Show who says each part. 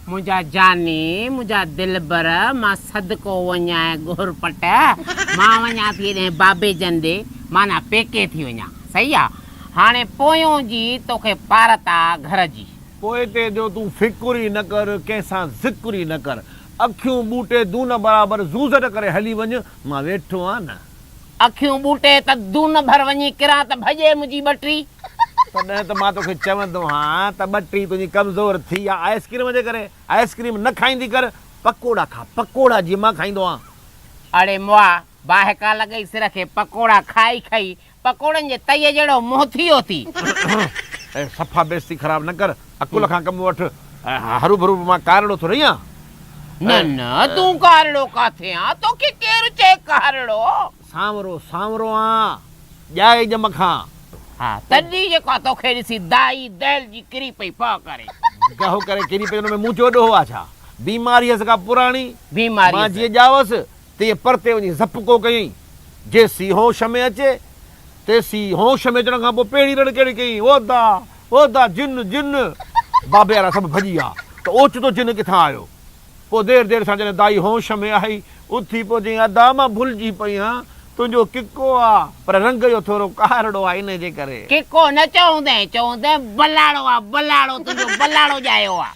Speaker 1: मुझा जानी मुझा दिलबर मां सदको वञा घुरपट मां वञा थी ने बाबे जंदे माना पेके थी वञा सही आ हाणे पोयों जी तोखे पारता घर जी
Speaker 2: पोइ ते जो तूं फिकुर ई न कर कंहिंसां ज़िक्र ई न कर अखियूं बूटे दून बराबरि ज़ूज़ट करे हली वञ मां वेठो आहियां न
Speaker 1: अखियूं बूटे त दून भर वञी किरां त भॼे मुंहिंजी ॿटरी
Speaker 2: तॾहिं त मां तोखे चवंदो आहियां त ॿटरी तुंहिंजी कमज़ोर थी आहे आइस्क्रीम जे करे आइस्क्रीम न खाईंदी कर पकोड़ा खा पकोड़ा जीअं मां खाईंदो आहियां
Speaker 1: अड़े मुआ बाहिका लॻई सिर खे पकोड़ा खाई खाई पकोड़नि जे तईअ जहिड़ो मोह थी वियो थी
Speaker 2: ऐं सफ़ा बेइज़ती ख़राब न कर अकुल खां कमु वठि हरू भरू मां कारिड़ो थो रही
Speaker 1: न न तूं कारिड़ो काथे आ तोखे केरु चए कारिड़ो
Speaker 2: सांवरो सांवरो आहियां ॼाए ॼम खां
Speaker 1: हा तॾहिं जेका तोखे ॾिसी दाई दैल जी किरी पई पा करे
Speaker 2: गहो करे किरी पई हुन में मूं चोॾो आहे छा बीमारी हुअसि का पुराणी
Speaker 1: बीमारी
Speaker 2: मां जीअं ॼावसि तीअं परते वञी ज़पको कयईं जेसी होश में अचे तेसी होश में अचण खां पोइ पहिरीं रड़ कहिड़ी कई ओदा जिन जिन बाबे वारा सभु भॼी विया त ओचितो जिन किथां आयो पोइ देरि सां जॾहिं दाई होश में आई उथी पोइ चई अदा मां भुलिजी पई आहियां तुंहिंजो किको आहे पर रंग जो थोरो कारिड़ो आहे इन जे करे
Speaker 1: किको न चवंदे बलाड़ो आहे बलाड़ो तुंहिंजो बलाड़ो ॼायो आहे